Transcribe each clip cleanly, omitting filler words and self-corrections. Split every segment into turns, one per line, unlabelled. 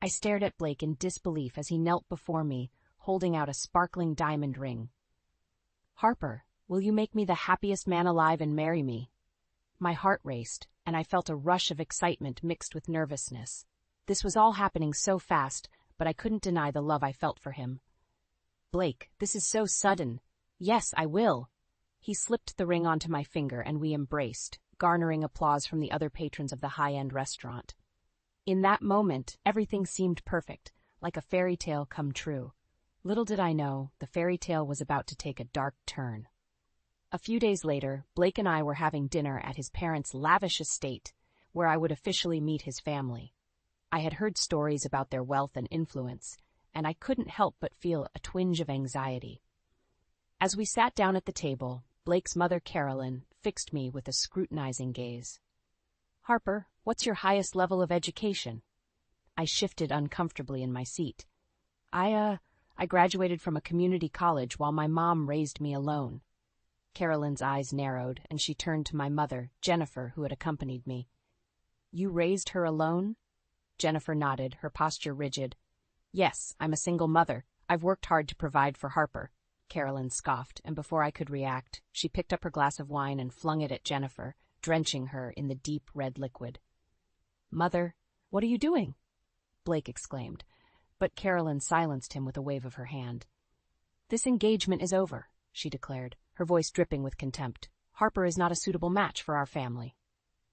I stared at Blake in disbelief as he knelt before me, holding out a sparkling diamond ring. "Harper, will you make me the happiest man alive and marry me?" My heart raced, and I felt a rush of excitement mixed with nervousness. This was all happening so fast, but I couldn't deny the love I felt for him. "Blake, this is so sudden." "Yes, I will." He slipped the ring onto my finger and we embraced, garnering applause from the other patrons of the high-end restaurant. In that moment, everything seemed perfect, like a fairy tale come true. Little did I know, the fairy tale was about to take a dark turn. A few days later, Blake and I were having dinner at his parents' lavish estate, where I would officially meet his family. I had heard stories about their wealth and influence, and I couldn't help but feel a twinge of anxiety. As we sat down at the table, Blake's mother, Carolyn, fixed me with a scrutinizing gaze. "Harper, what's your highest level of education?" I shifted uncomfortably in my seat. I graduated from a community college while my mom raised me alone." Carolyn's eyes narrowed, and she turned to my mother, Jennifer, who had accompanied me. "You raised her alone?" Jennifer nodded, her posture rigid. "Yes, I'm a single mother. I've worked hard to provide for Harper." Carolyn scoffed, and before I could react, she picked up her glass of wine and flung it at Jennifer, drenching her in the deep red liquid. "Mother, what are you doing?" Blake exclaimed, but Carolyn silenced him with a wave of her hand. "This engagement is over," she declared, her voice dripping with contempt. "Harper is not a suitable match for our family."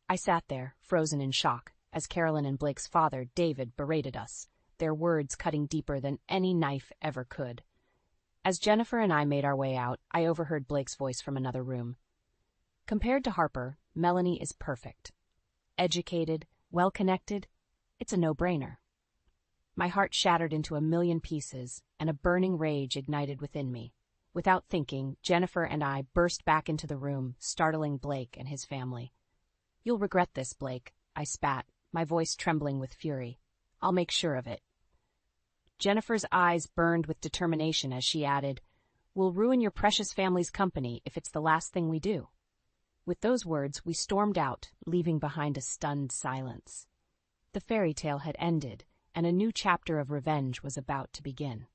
I sat there, frozen in shock, as Carolyn and Blake's father, David, berated us, their words cutting deeper than any knife ever could. As Jennifer and I made our way out, I overheard Blake's voice from another room. "Compared to Harper, Melanie is perfect. Educated, well-connected, it's a no-brainer." My heart shattered into a million pieces, and a burning rage ignited within me. Without thinking, Jennifer and I burst back into the room, startling Blake and his family. "You'll regret this, Blake," I spat, my voice trembling with fury. "I'll make sure of it." Jennifer's eyes burned with determination as she added, "We'll ruin your precious family's company if it's the last thing we do." With those words, we stormed out, leaving behind a stunned silence. The fairy tale had ended, and a new chapter of revenge was about to begin.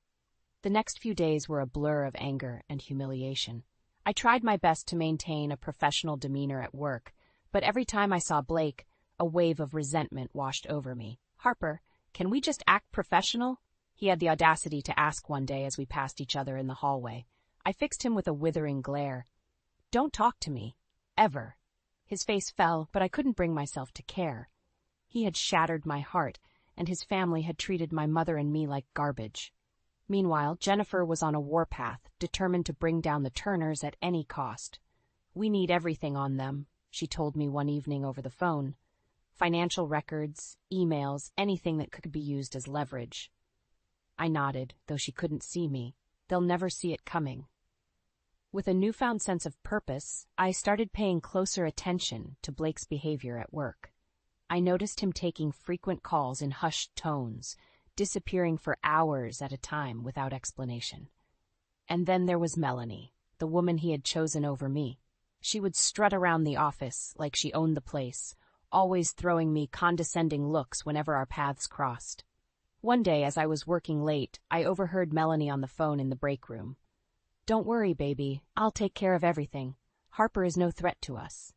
The next few days were a blur of anger and humiliation. I tried my best to maintain a professional demeanor at work, but every time I saw Blake, a wave of resentment washed over me. "Harper, can we just act professional?" he had the audacity to ask one day as we passed each other in the hallway. I fixed him with a withering glare. "Don't talk to me. Ever." His face fell, but I couldn't bring myself to care. He had shattered my heart, and his family had treated my mother and me like garbage. Meanwhile, Jennifer was on a warpath, determined to bring down the Turners at any cost. "We need everything on them," she told me one evening over the phone. "Financial records, emails, anything that could be used as leverage." I nodded, though she couldn't see me. They'll never see it coming. With a newfound sense of purpose, I started paying closer attention to Blake's behavior at work. I noticed him taking frequent calls in hushed tones, disappearing for hours at a time without explanation. And then there was Melanie, the woman he had chosen over me. She would strut around the office like she owned the place, always throwing me condescending looks whenever our paths crossed. One day, as I was working late, I overheard Melanie on the phone in the break room. "Don't worry, baby. I'll take care of everything. Harper is no threat to us."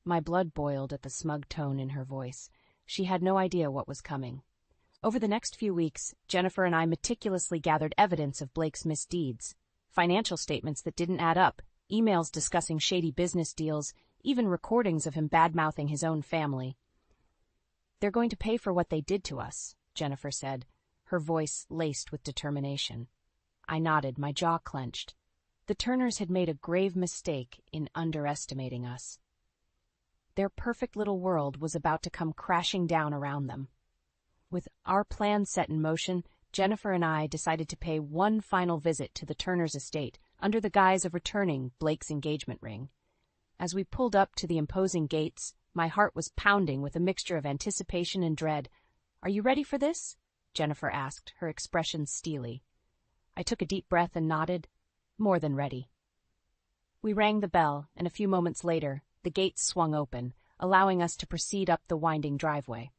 My blood boiled at the smug tone in her voice. She had no idea what was coming. Over the next few weeks, Jennifer and I meticulously gathered evidence of Blake's misdeeds. Financial statements that didn't add up, emails discussing shady business deals, even recordings of him bad-mouthing his own family. "They're going to pay for what they did to us," Jennifer said, her voice laced with determination. I nodded, my jaw clenched. The Turners had made a grave mistake in underestimating us. Their perfect little world was about to come crashing down around them. With our plan set in motion, Jennifer and I decided to pay one final visit to the Turners' estate under the guise of returning Blake's engagement ring. As we pulled up to the imposing gates, my heart was pounding with a mixture of anticipation and dread. "Are you ready for this?" Jennifer asked, her expression steely. I took a deep breath and nodded. More than ready. We rang the bell, and a few moments later, the gates swung open, allowing us to proceed up the winding driveway.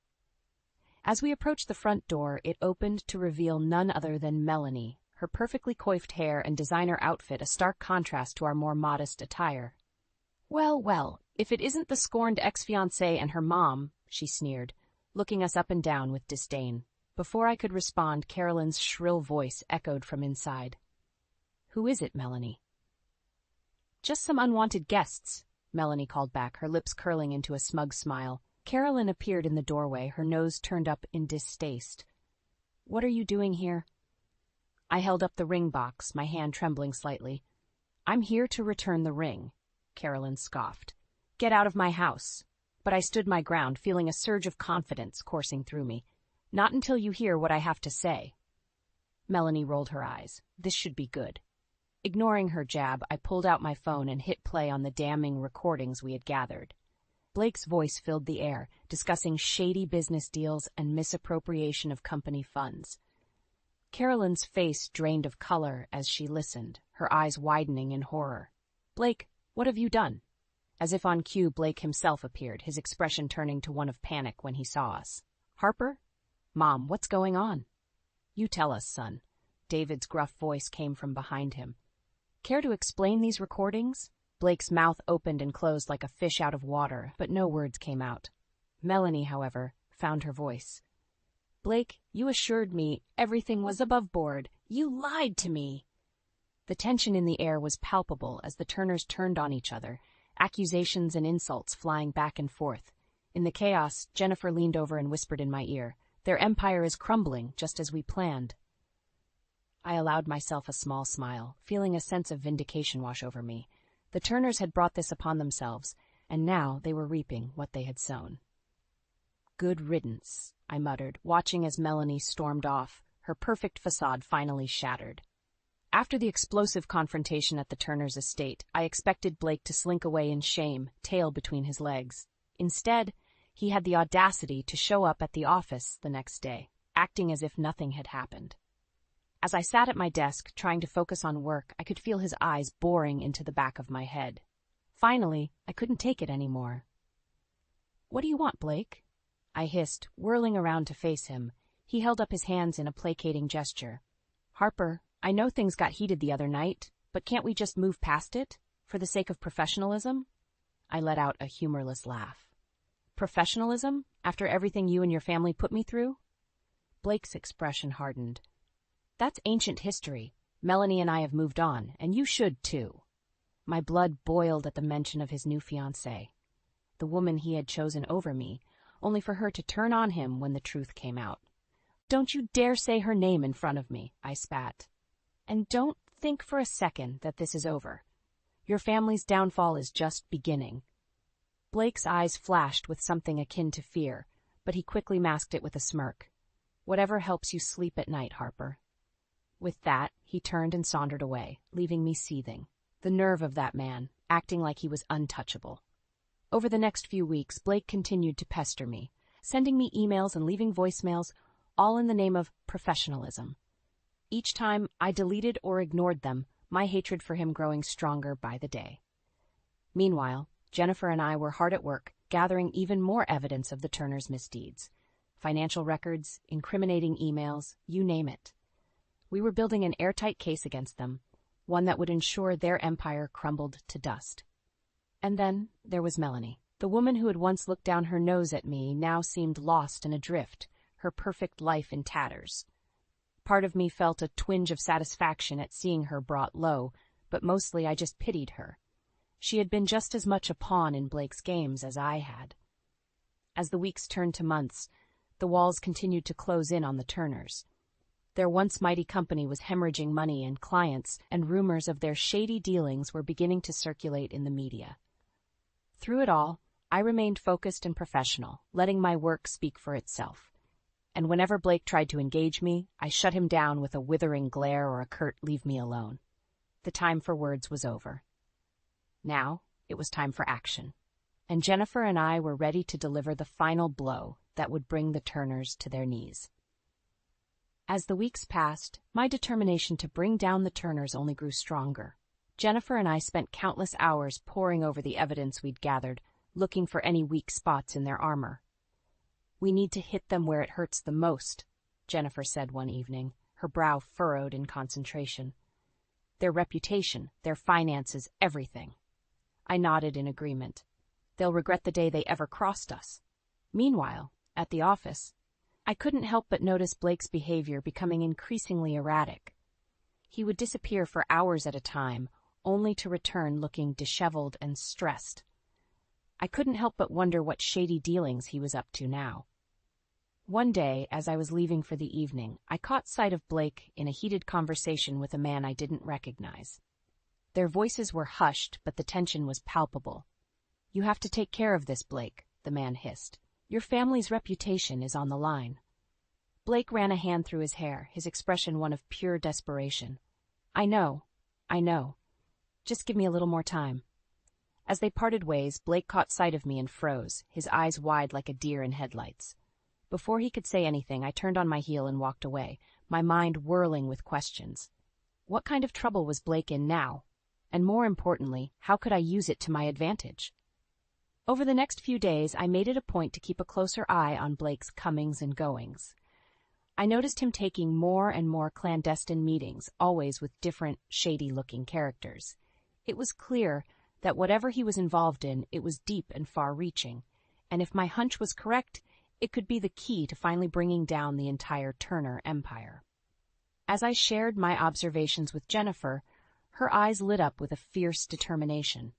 As we approached the front door, it opened to reveal none other than Melanie, her perfectly coiffed hair and designer outfit a stark contrast to our more modest attire. "Well, well, if it isn't the scorned ex-fiancée and her mom," she sneered, looking us up and down with disdain. Before I could respond, Carolyn's shrill voice echoed from inside. "Who is it, Melanie?" "Just some unwanted guests," Melanie called back, her lips curling into a smug smile. Carolyn appeared in the doorway, her nose turned up in distaste. "What are you doing here?" I held up the ring box, my hand trembling slightly. "I'm here to return the ring," Carolyn scoffed. "Get out of my house." But I stood my ground, feeling a surge of confidence coursing through me. "Not until you hear what I have to say." Melanie rolled her eyes. This should be good. Ignoring her jab, I pulled out my phone and hit play on the damning recordings we had gathered. Blake's voice filled the air, discussing shady business deals and misappropriation of company funds. Carolyn's face drained of color as she listened, her eyes widening in horror. "Blake, what have you done?" As if on cue, Blake himself appeared, his expression turning to one of panic when he saw us. "Harper? Mom, what's going on?" "You tell us, son." David's gruff voice came from behind him. "Care to explain these recordings?" Blake's mouth opened and closed like a fish out of water, but no words came out. Melanie, however, found her voice. "Blake, you assured me everything was above board. You lied to me." The tension in the air was palpable as the Turners turned on each other, accusations and insults flying back and forth. In the chaos, Jennifer leaned over and whispered in my ear, "Their empire is crumbling, just as we planned." I allowed myself a small smile, feeling a sense of vindication wash over me. The Turners had brought this upon themselves, and now they were reaping what they had sown. "Good riddance," I muttered, watching as Melanie stormed off, her perfect facade finally shattered. After the explosive confrontation at the Turners' estate, I expected Blake to slink away in shame, tail between his legs. Instead, he had the audacity to show up at the office the next day, acting as if nothing had happened. As I sat at my desk, trying to focus on work, I could feel his eyes boring into the back of my head. Finally, I couldn't take it anymore. "What do you want, Blake?" I hissed, whirling around to face him. He held up his hands in a placating gesture. "Harper, I know things got heated the other night, but can't we just move past it, for the sake of professionalism?" I let out a humorless laugh. "Professionalism? After everything you and your family put me through?" Blake's expression hardened. "That's ancient history. Melanie and I have moved on, and you should too." My blood boiled at the mention of his new fiancée, the woman he had chosen over me, only for her to turn on him when the truth came out. "Don't you dare say her name in front of me," I spat. "And don't think for a second that this is over. Your family's downfall is just beginning." Blake's eyes flashed with something akin to fear, but he quickly masked it with a smirk. "Whatever helps you sleep at night, Harper." With that, he turned and sauntered away, leaving me seething. The nerve of that man, acting like he was untouchable. Over the next few weeks, Blake continued to pester me, sending me emails and leaving voicemails, all in the name of professionalism. Each time I deleted or ignored them, my hatred for him growing stronger by the day. Meanwhile, Jennifer and I were hard at work, gathering even more evidence of the Turners' misdeeds. Financial records, incriminating emails, you name it. We were building an airtight case against them, one that would ensure their empire crumbled to dust. And then there was Melanie. The woman who had once looked down her nose at me now seemed lost and adrift, her perfect life in tatters. Part of me felt a twinge of satisfaction at seeing her brought low, but mostly I just pitied her. She had been just as much a pawn in Blake's games as I had. As the weeks turned to months, the walls continued to close in on the Turners. Their once mighty company was hemorrhaging money and clients, and rumors of their shady dealings were beginning to circulate in the media. Through it all, I remained focused and professional, letting my work speak for itself. And whenever Blake tried to engage me, I shut him down with a withering glare or a curt "leave me alone." The time for words was over. Now, it was time for action. And Jennifer and I were ready to deliver the final blow that would bring the Turners to their knees. As the weeks passed, my determination to bring down the Turners only grew stronger. Jennifer and I spent countless hours poring over the evidence we'd gathered, looking for any weak spots in their armor. "We need to hit them where it hurts the most," Jennifer said one evening, her brow furrowed in concentration. "Their reputation, their finances, everything." I nodded in agreement. "They'll regret the day they ever crossed us." Meanwhile, at the office, I couldn't help but notice Blake's behavior becoming increasingly erratic. He would disappear for hours at a time, only to return looking disheveled and stressed. I couldn't help but wonder what shady dealings he was up to now. One day, as I was leaving for the evening, I caught sight of Blake in a heated conversation with a man I didn't recognize. Their voices were hushed, but the tension was palpable. "You have to take care of this, Blake," the man hissed. "Your family's reputation is on the line." Blake ran a hand through his hair, his expression one of pure desperation. I know. Just give me a little more time." As they parted ways, Blake caught sight of me and froze, his eyes wide like a deer in headlights. Before he could say anything, I turned on my heel and walked away, my mind whirling with questions. What kind of trouble was Blake in now? And more importantly, how could I use it to my advantage? Over the next few days, I made it a point to keep a closer eye on Blake's comings and goings. I noticed him taking more and more clandestine meetings, always with different, shady-looking characters. It was clear that whatever he was involved in, it was deep and far-reaching, and if my hunch was correct, it could be the key to finally bringing down the entire Turner empire. As I shared my observations with Jennifer, her eyes lit up with a fierce determination.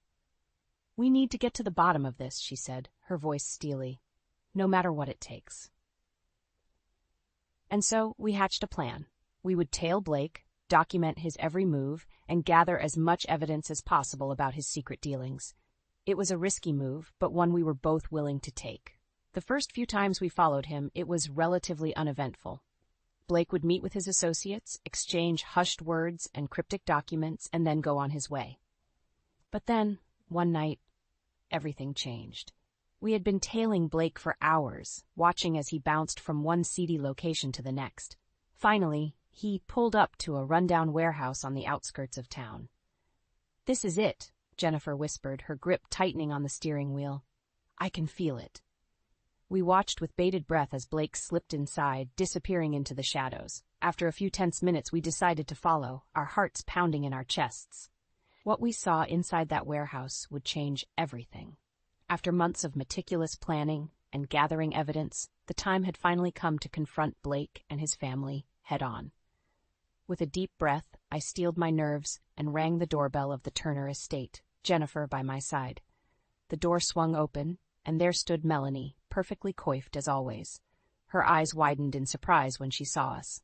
"We need to get to the bottom of this," she said, her voice steely. "No matter what it takes." And so we hatched a plan. We would tail Blake, document his every move, and gather as much evidence as possible about his secret dealings. It was a risky move, but one we were both willing to take. The first few times we followed him, it was relatively uneventful. Blake would meet with his associates, exchange hushed words and cryptic documents, and then go on his way. But then, one night, everything changed. We had been tailing Blake for hours, watching as he bounced from one seedy location to the next. Finally, he pulled up to a rundown warehouse on the outskirts of town. "This is it," Jennifer whispered, her grip tightening on the steering wheel. "I can feel it." We watched with bated breath as Blake slipped inside, disappearing into the shadows. After a few tense minutes, we decided to follow, our hearts pounding in our chests. What we saw inside that warehouse would change everything. After months of meticulous planning and gathering evidence, the time had finally come to confront Blake and his family head-on. With a deep breath, I steeled my nerves and rang the doorbell of the Turner estate, Jennifer by my side. The door swung open, and there stood Melanie, perfectly coiffed as always. Her eyes widened in surprise when she saw us.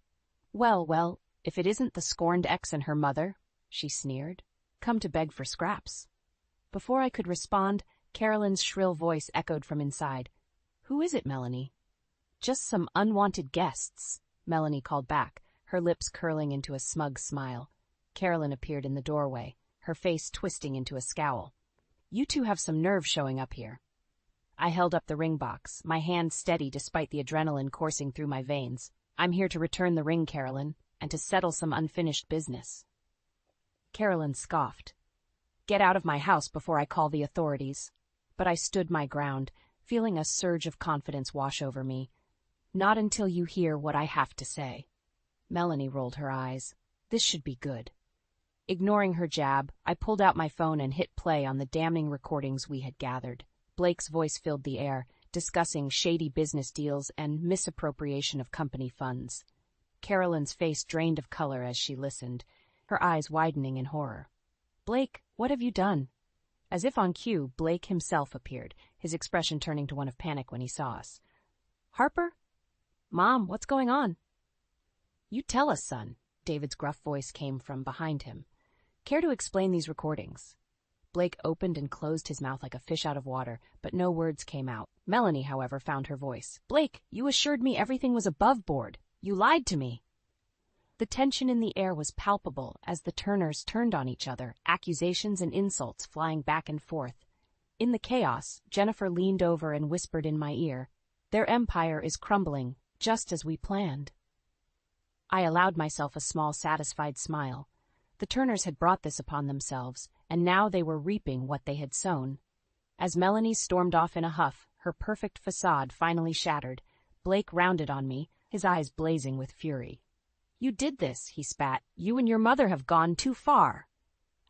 Well, if it isn't the scorned ex and her mother," she sneered. "Come to beg for scraps." Before I could respond, Carolyn's shrill voice echoed from inside. "Who is it, Melanie?" "Just some unwanted guests," Melanie called back, her lips curling into a smug smile. Carolyn appeared in the doorway, her face twisting into a scowl. "You two have some nerve showing up here." I held up the ring box, my hand steady despite the adrenaline coursing through my veins. "I'm here to return the ring, Carolyn, and to settle some unfinished business." Carolyn scoffed. "Get out of my house before I call the authorities." But I stood my ground, feeling a surge of confidence wash over me. "Not until you hear what I have to say." Melanie rolled her eyes. This should be good. Ignoring her jab, I pulled out my phone and hit play on the damning recordings we had gathered. Blake's voice filled the air, discussing shady business deals and misappropriation of company funds. Carolyn's face drained of color as she listened, her eyes widening in horror. "Blake, what have you done?" As if on cue, Blake himself appeared, his expression turning to one of panic when he saw us. "Harper? Mom, what's going on?" "You tell us, son," David's gruff voice came from behind him. "Care to explain these recordings?" Blake opened and closed his mouth like a fish out of water, but no words came out. Melanie, however, found her voice. "Blake, you assured me everything was above board. You lied to me." The tension in the air was palpable as the Turners turned on each other, accusations and insults flying back and forth. In the chaos, Jennifer leaned over and whispered in my ear, "Their empire is crumbling, just as we planned." I allowed myself a small, satisfied smile. The Turners had brought this upon themselves, and now they were reaping what they had sown. As Melanie stormed off in a huff, her perfect facade finally shattered, Blake rounded on me, his eyes blazing with fury. "You did this," he spat. "You and your mother have gone too far."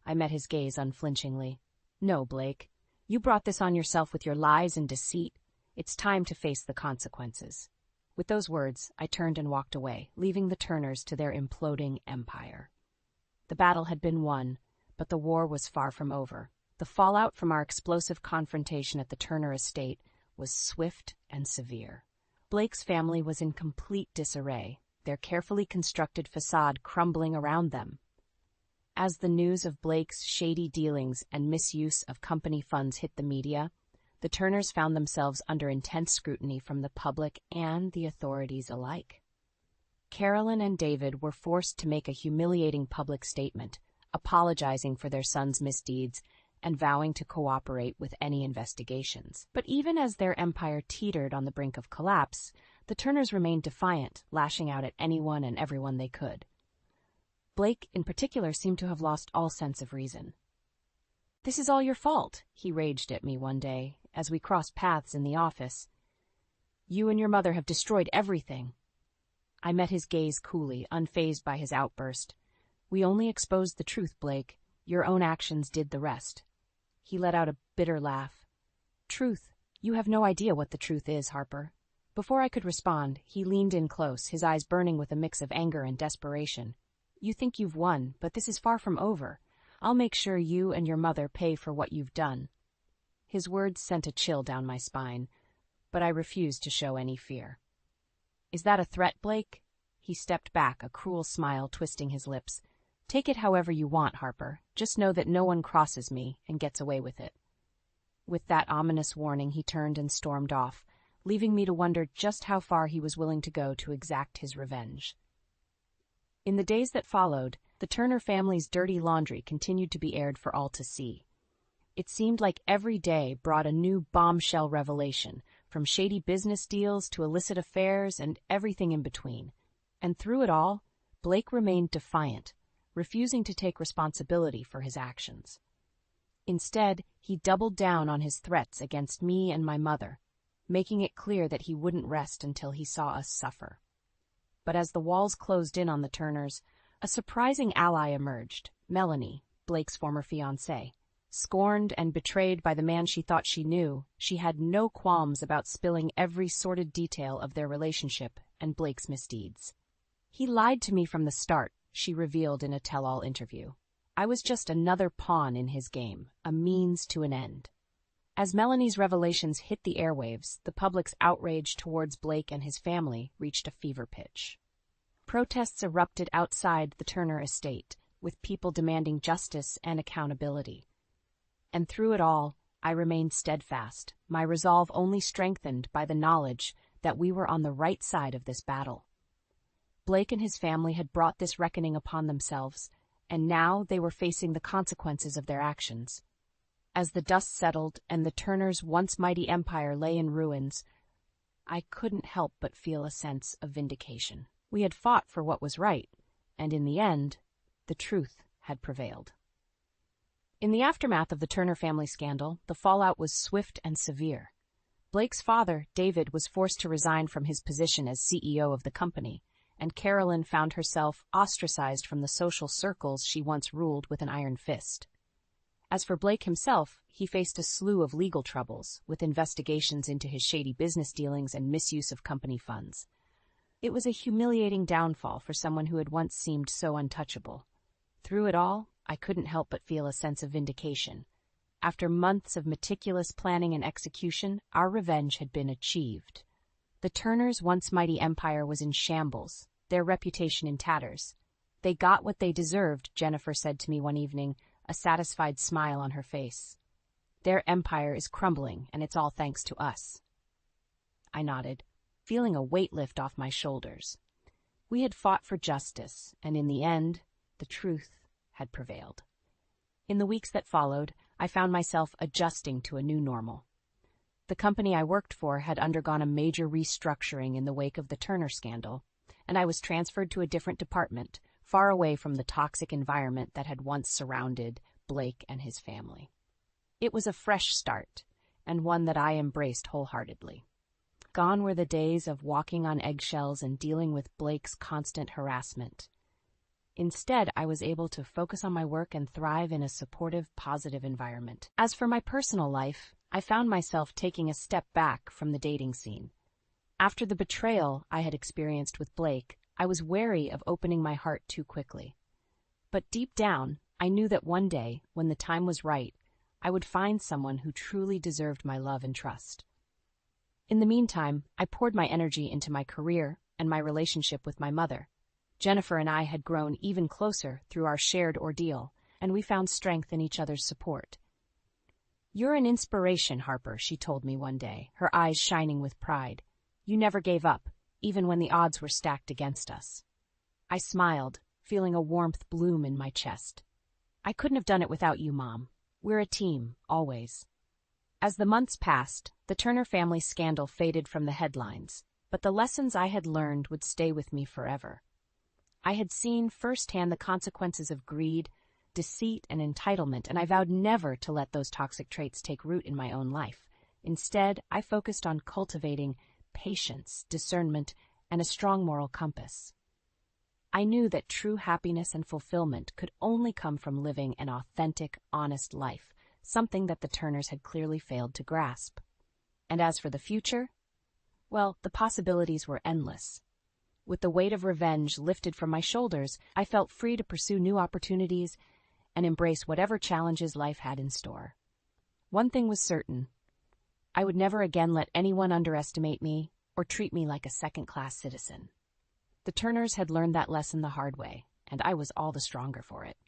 I met his gaze unflinchingly. "No, Blake. You brought this on yourself with your lies and deceit. It's time to face the consequences." With those words, I turned and walked away, leaving the Turners to their imploding empire. The battle had been won, but the war was far from over. The fallout from our explosive confrontation at the Turner estate was swift and severe. Blake's family was in complete disarray, their carefully constructed facade crumbling around them. As the news of Blake's shady dealings and misuse of company funds hit the media, the Turners found themselves under intense scrutiny from the public and the authorities alike. Carolyn and David were forced to make a humiliating public statement, apologizing for their son's misdeeds and vowing to cooperate with any investigations. But even as their empire teetered on the brink of collapse, the Turners remained defiant, lashing out at anyone and everyone they could. Blake, in particular, seemed to have lost all sense of reason. "This is all your fault," he raged at me one day, as we crossed paths in the office. "You and your mother have destroyed everything." I met his gaze coolly, unfazed by his outburst. "We only exposed the truth, Blake. Your own actions did the rest." He let out a bitter laugh. "Truth? You have no idea what the truth is, Harper." Before I could respond, he leaned in close, his eyes burning with a mix of anger and desperation. "You think you've won, but this is far from over. I'll make sure you and your mother pay for what you've done." His words sent a chill down my spine, but I refused to show any fear. "Is that a threat, Blake?" He stepped back, a cruel smile twisting his lips. "Take it however you want, Harper. Just know that no one crosses me and gets away with it." With that ominous warning, he turned and stormed off, leaving me to wonder just how far he was willing to go to exact his revenge. In the days that followed, the Turner family's dirty laundry continued to be aired for all to see. It seemed like every day brought a new bombshell revelation, from shady business deals to illicit affairs and everything in between. And through it all, Blake remained defiant, refusing to take responsibility for his actions. Instead, he doubled down on his threats against me and my mother, making it clear that he wouldn't rest until he saw us suffer. But as the walls closed in on the Turners, a surprising ally emerged, Melanie, Blake's former fiancée. Scorned and betrayed by the man she thought she knew, she had no qualms about spilling every sordid detail of their relationship and Blake's misdeeds. "He lied to me from the start," she revealed in a tell-all interview. "I was just another pawn in his game, a means to an end." As Melanie's revelations hit the airwaves, the public's outrage towards Blake and his family reached a fever pitch. Protests erupted outside the Turner estate, with people demanding justice and accountability. And through it all, I remained steadfast, my resolve only strengthened by the knowledge that we were on the right side of this battle. Blake and his family had brought this reckoning upon themselves, and now they were facing the consequences of their actions. As the dust settled and the Turners' once mighty empire lay in ruins, I couldn't help but feel a sense of vindication. We had fought for what was right, and in the end, the truth had prevailed. In the aftermath of the Turner family scandal, the fallout was swift and severe. Blake's father, David, was forced to resign from his position as CEO of the company, and Carolyn found herself ostracized from the social circles she once ruled with an iron fist. As for Blake himself, he faced a slew of legal troubles, with investigations into his shady business dealings and misuse of company funds. It was a humiliating downfall for someone who had once seemed so untouchable. Through it all, I couldn't help but feel a sense of vindication. After months of meticulous planning and execution, our revenge had been achieved. The Turners' once mighty empire was in shambles, their reputation in tatters. "They got what they deserved," Jennifer said to me one evening, a satisfied smile on her face. "Their empire is crumbling, and it's all thanks to us." I nodded, feeling a weight lift off my shoulders. We had fought for justice, and in the end, the truth had prevailed. In the weeks that followed, I found myself adjusting to a new normal. The company I worked for had undergone a major restructuring in the wake of the Turner scandal, and I was transferred to a different department, far away from the toxic environment that had once surrounded Blake and his family. It was a fresh start, and one that I embraced wholeheartedly. Gone were the days of walking on eggshells and dealing with Blake's constant harassment. Instead, I was able to focus on my work and thrive in a supportive, positive environment. As for my personal life, I found myself taking a step back from the dating scene. After the betrayal I had experienced with Blake, I was wary of opening my heart too quickly. But deep down, I knew that one day, when the time was right, I would find someone who truly deserved my love and trust. In the meantime, I poured my energy into my career and my relationship with my mother. Jennifer and I had grown even closer through our shared ordeal, and we found strength in each other's support. "You're an inspiration, Harper," she told me one day, her eyes shining with pride. "You never gave up, even when the odds were stacked against us." I smiled, feeling a warmth bloom in my chest. "I couldn't have done it without you, Mom. We're a team, always." As the months passed, the Turner family scandal faded from the headlines, but the lessons I had learned would stay with me forever. I had seen firsthand the consequences of greed, deceit, and entitlement, and I vowed never to let those toxic traits take root in my own life. Instead, I focused on cultivating patience, discernment, and a strong moral compass. I knew that true happiness and fulfillment could only come from living an authentic, honest life, something that the Turners had clearly failed to grasp. And as for the future, well, the possibilities were endless. With the weight of revenge lifted from my shoulders, I felt free to pursue new opportunities and embrace whatever challenges life had in store. One thing was certain: I would never again let anyone underestimate me or treat me like a second-class citizen. The Turners had learned that lesson the hard way, and I was all the stronger for it.